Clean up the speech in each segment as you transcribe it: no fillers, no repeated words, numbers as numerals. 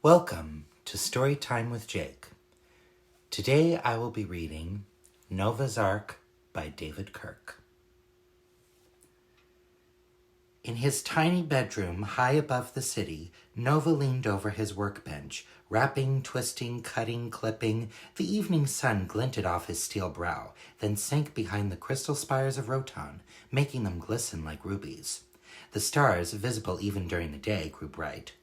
Welcome to Storytime with Jake. Today I will be reading Nova's Ark by David Kirk. In his tiny bedroom high above the city, Nova leaned over his workbench, wrapping, twisting, cutting, clipping. The evening sun glinted off his steel brow, then sank behind the crystal spires of Rotan, making them glisten like rubies. The stars, visible even during the day, grew bright.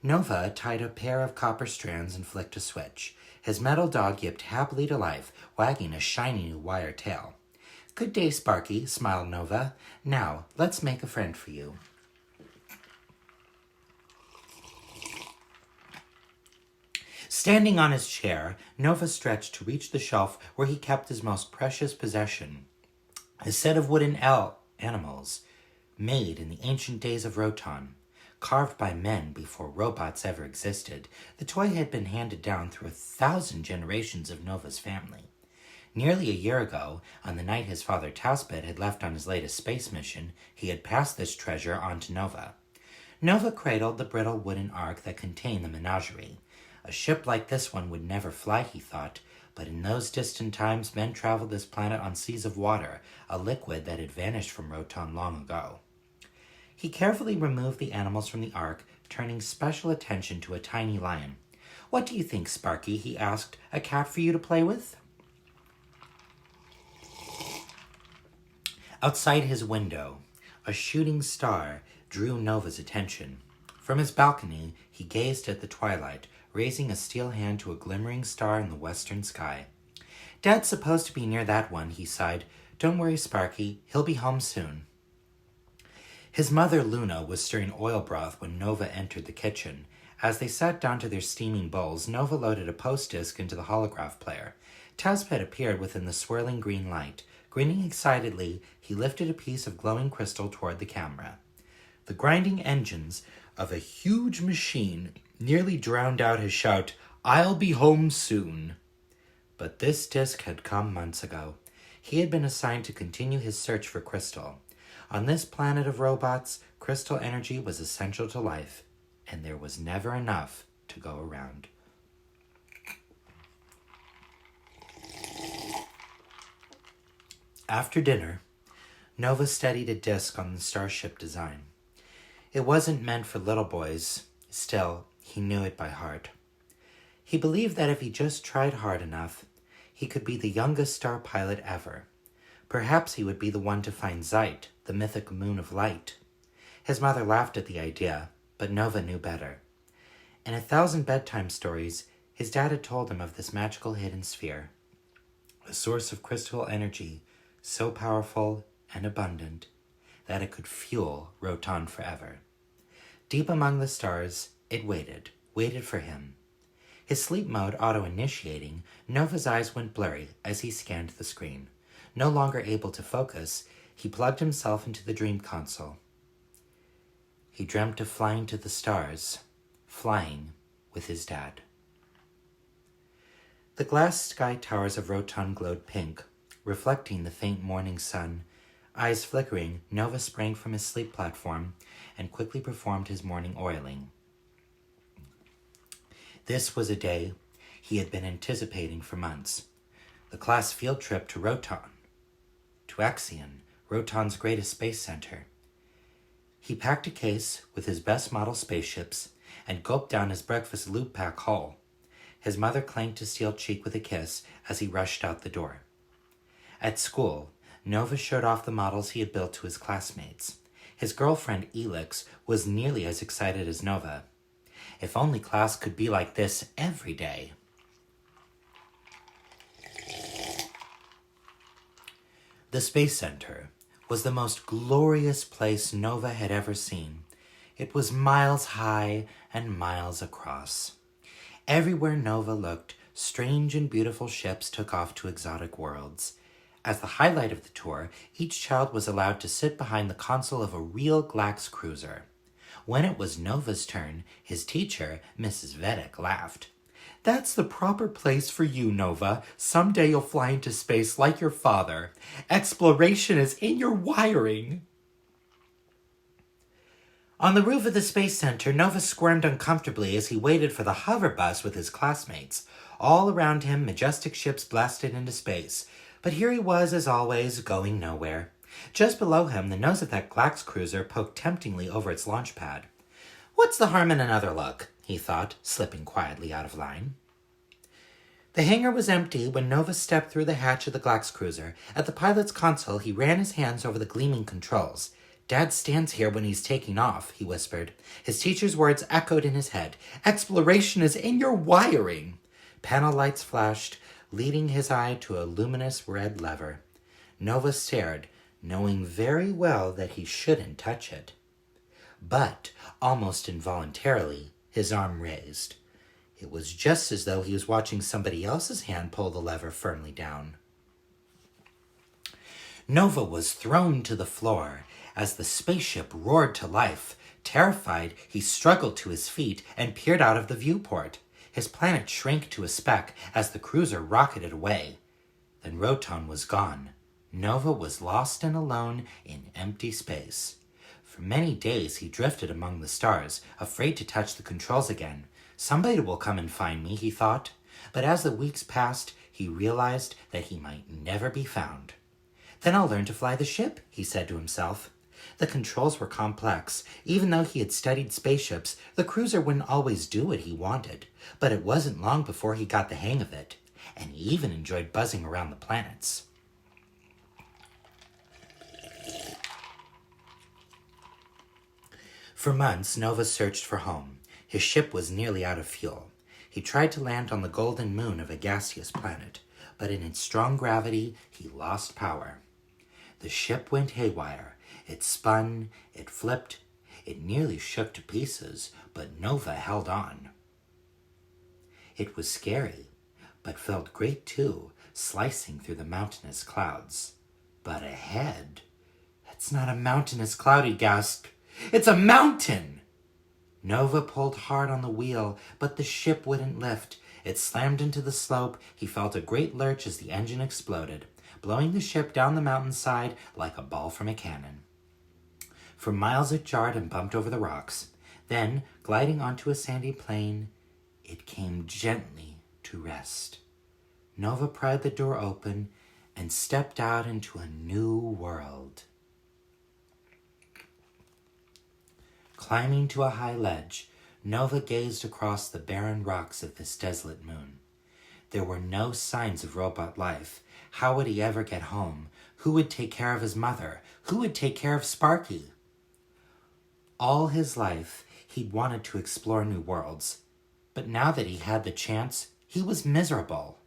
Nova tied a pair of copper strands and flicked a switch. His metal dog yipped happily to life, wagging a shiny new wire tail. "Good day, Sparky," smiled Nova. "Now, let's make a friend for you." Standing on his chair, Nova stretched to reach the shelf where he kept his most precious possession, a set of wooden animals made in the ancient days of Rotan. Carved by men before robots ever existed, the toy had been handed down through 1,000 generations of Nova's family. Nearly a year ago, on the night his father Taspet had left on his latest space mission, he had passed this treasure on to Nova. Nova cradled the brittle wooden ark that contained the menagerie. A ship like this one would never fly, he thought, but in those distant times men traveled this planet on seas of water, a liquid that had vanished from Rotan long ago. He carefully removed the animals from the ark, turning special attention to a tiny lion. "What do you think, Sparky?" he asked. "A cat for you to play with?" Outside his window, a shooting star drew Nova's attention. From his balcony, he gazed at the twilight, raising a steel hand to a glimmering star in the western sky. "Dad's supposed to be near that one," he sighed. "Don't worry, Sparky. He'll be home soon." His mother, Luna, was stirring oil broth when Nova entered the kitchen. As they sat down to their steaming bowls, Nova loaded a post disc into the holograph player. Taspet appeared within the swirling green light. Grinning excitedly, he lifted a piece of glowing crystal toward the camera. The grinding engines of a huge machine nearly drowned out his shout, "I'll be home soon." But this disc had come months ago. He had been assigned to continue his search for crystal. On this planet of robots, crystal energy was essential to life, and there was never enough to go around. After dinner, Nova studied a disc on the starship design. It wasn't meant for little boys. Still, he knew it by heart. He believed that if he just tried hard enough, he could be the youngest star pilot ever. Perhaps he would be the one to find Zeit, the mythic moon of light. His mother laughed at the idea, but Nova knew better. In 1,000 bedtime stories, his dad had told him of this magical hidden sphere, a source of crystal energy so powerful and abundant that it could fuel Rotan forever. Deep among the stars, it waited for him. His sleep mode auto-initiating, Nova's eyes went blurry as he scanned the screen. No longer able to focus, he plugged himself into the dream console. He dreamt of flying to the stars, flying with his dad. The glass sky towers of Rotan glowed pink, reflecting the faint morning sun. Eyes flickering, Nova sprang from his sleep platform and quickly performed his morning oiling. This was a day he had been anticipating for months. The class field trip to Rotan, to Axion, Rotan's greatest space center. He packed a case with his best model spaceships and gulped down his breakfast loop pack whole. His mother clanked his steel cheek with a kiss as he rushed out the door. At school, Nova showed off the models he had built to his classmates. His girlfriend, Elix, was nearly as excited as Nova. If only class could be like this every day. The Space Center was the most glorious place Nova had ever seen. It was miles high and miles across. Everywhere Nova looked, strange and beautiful ships took off to exotic worlds. As the highlight of the tour, each child was allowed to sit behind the console of a real Glax cruiser. When it was Nova's turn, his teacher, Mrs. Vedek, laughed. "That's the proper place for you, Nova. Someday you'll fly into space like your father. Exploration is in your wiring." On the roof of the Space Center, Nova squirmed uncomfortably as he waited for the hover bus with his classmates. All around him, majestic ships blasted into space. But here he was, as always, going nowhere. Just below him, the nose of that Glax cruiser poked temptingly over its launch pad. What's the harm in another look? He thought, slipping quietly out of line. The hangar was empty when Nova stepped through the hatch of the Glax cruiser. At the pilot's console, he ran his hands over the gleaming controls. Dad stands here when he's taking off, he whispered. His teacher's words echoed in his head. Exploration is in your wiring. Panel lights flashed, leading his eye to a luminous red lever. Nova stared, knowing very well that he shouldn't touch it. But, almost involuntarily, his arm raised. It was just as though he was watching somebody else's hand pull the lever firmly down. Nova was thrown to the floor as the spaceship roared to life. Terrified, he struggled to his feet and peered out of the viewport. His planet shrank to a speck as the cruiser rocketed away. Then Roton was gone. Nova was lost and alone in empty space. For many days he drifted among the stars, afraid to touch the controls again. Somebody will come and find me, he thought. But as the weeks passed, he realized that he might never be found. Then I'll learn to fly the ship, he said to himself. The controls were complex. Even though he had studied spaceships, the cruiser wouldn't always do what he wanted. But it wasn't long before he got the hang of it, and he even enjoyed buzzing around the planets. For months, Nova searched for home. His ship was nearly out of fuel. He tried to land on the golden moon of a gaseous planet, but in its strong gravity, he lost power. The ship went haywire. It spun, it flipped, it nearly shook to pieces, but Nova held on. It was scary, but felt great too, slicing through the mountainous clouds. But ahead, that's not a mountainous cloud, he gasped. It's a mountain! Nova pulled hard on the wheel, but the ship wouldn't lift. It slammed into the slope. He felt a great lurch as the engine exploded, blowing the ship down the mountainside like a ball from a cannon. For miles it jarred and bumped over the rocks. Then, gliding onto a sandy plain, it came gently to rest. Nova pried the door open and stepped out into a new world. Climbing to a high ledge, Nova gazed across the barren rocks of this desolate moon. There were no signs of robot life. How would he ever get home? Who would take care of his mother? Who would take care of Sparky? All his life, he'd wanted to explore new worlds. But now that he had the chance, he was miserable.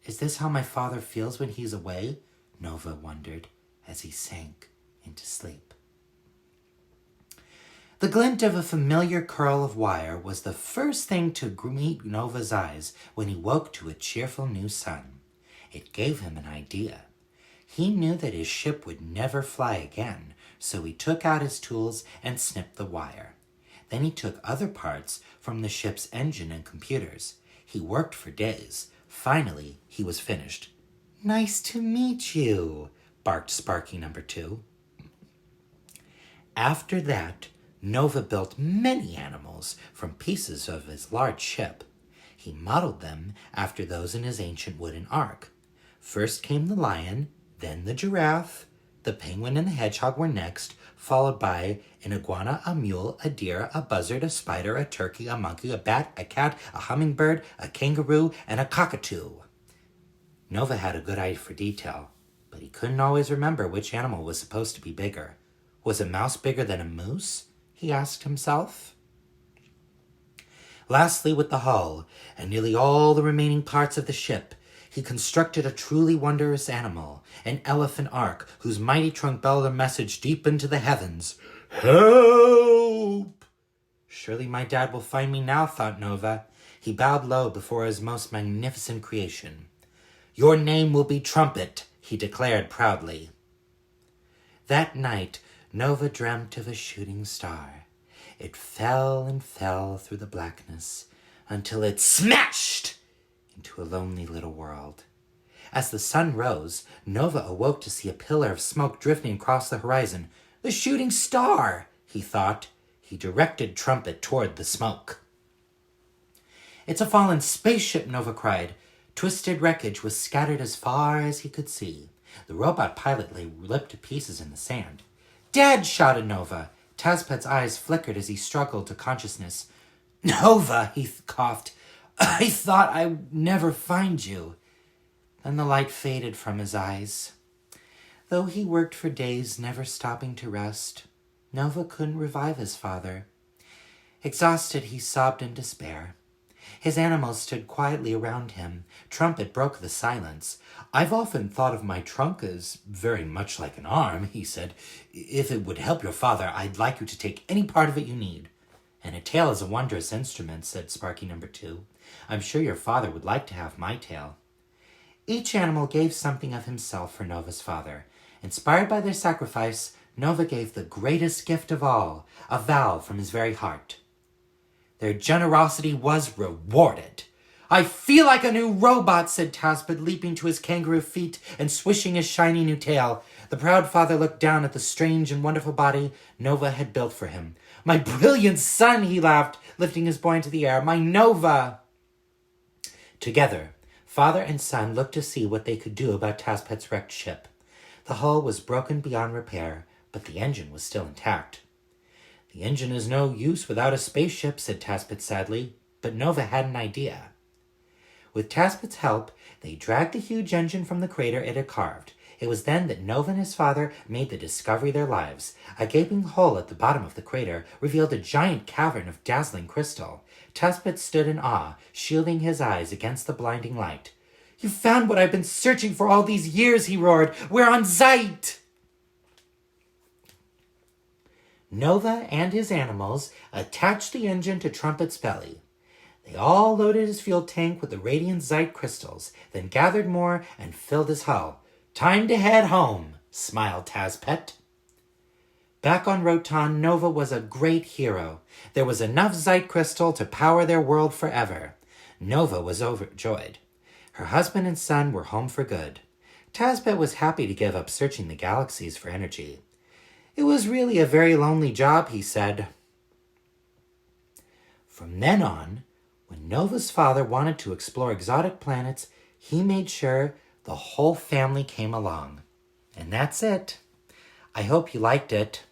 Is this how my father feels when he's away? Nova wondered as he sank into sleep. The glint of a familiar curl of wire was the first thing to meet Nova's eyes when he woke to a cheerful new sun. It gave him an idea. He knew that his ship would never fly again, so he took out his tools and snipped the wire. Then he took other parts from the ship's engine and computers. He worked for days. Finally, he was finished. "Nice to meet you," barked Sparky number 2. After that, Nova built many animals from pieces of his large ship. He modeled them after those in his ancient wooden ark. First came the lion, then the giraffe. The penguin and the hedgehog were next, followed by an iguana, a mule, a deer, a buzzard, a spider, a turkey, a monkey, a bat, a cat, a hummingbird, a kangaroo, and a cockatoo. Nova had a good eye for detail, but he couldn't always remember which animal was supposed to be bigger. Was a mouse bigger than a moose? He asked himself. Lastly, with the hull and nearly all the remaining parts of the ship, he constructed a truly wondrous animal, an elephant ark whose mighty trunk bellowed a message deep into the heavens. Help! Surely my dad will find me now, thought Nova. He bowed low before his most magnificent creation. Your name will be Trumpet, he declared proudly. That night, Nova dreamt of a shooting star. It fell and fell through the blackness until it smashed into a lonely little world. As the sun rose, Nova awoke to see a pillar of smoke drifting across the horizon. The shooting star, he thought. He directed Trumpet toward the smoke. "It's a fallen spaceship," Nova cried. Twisted wreckage was scattered as far as he could see. The robot pilot lay ripped to pieces in the sand. "Dad!" shouted Nova. Tazpet's eyes flickered as he struggled to consciousness. "Nova," he coughed. "I thought I'd never find you." Then the light faded from his eyes. Though he worked for days, never stopping to rest, Nova couldn't revive his father. Exhausted, he sobbed in despair. His animals stood quietly around him. Trumpet broke the silence. "I've often thought of my trunk as very much like an arm," he said. "If it would help your father, I'd like you to take any part of it you need." "And a tail is a wondrous instrument," said Sparky number 2. "I'm sure your father would like to have my tail." Each animal gave something of himself for Nova's father. Inspired by their sacrifice, Nova gave the greatest gift of all, a vow from his very heart. Their generosity was rewarded. "I feel like a new robot," said Tazpet, leaping to his kangaroo feet and swishing his shiny new tail. The proud father looked down at the strange and wonderful body Nova had built for him. "My brilliant son," he laughed, lifting his boy into the air. "My Nova!" Together, father and son looked to see what they could do about Tazpet's wrecked ship. The hull was broken beyond repair, but the engine was still intact. "The engine is no use without a spaceship," said Tazpet sadly, but Nova had an idea. With Tazpet's help, they dragged the huge engine from the crater it had carved. It was then that Nova and his father made the discovery of their lives. A gaping hole at the bottom of the crater revealed a giant cavern of dazzling crystal. Tazpet stood in awe, shielding his eyes against the blinding light. "You found what I've been searching for all these years," he roared. "We're on Zeit!" Nova and his animals attached the engine to Trumpet's belly. They all loaded his fuel tank with the radiant Zeit crystals, then gathered more and filled his hull. "Time to head home," smiled Tazpet. Back on Rotan, Nova was a great hero. There was enough Zeit crystal to power their world forever. Nova was overjoyed. Her husband and son were home for good. Tazpet was happy to give up searching the galaxies for energy. "It was really a very lonely job," he said. From then on, when Nova's father wanted to explore exotic planets, he made sure the whole family came along. And that's it. I hope you liked it.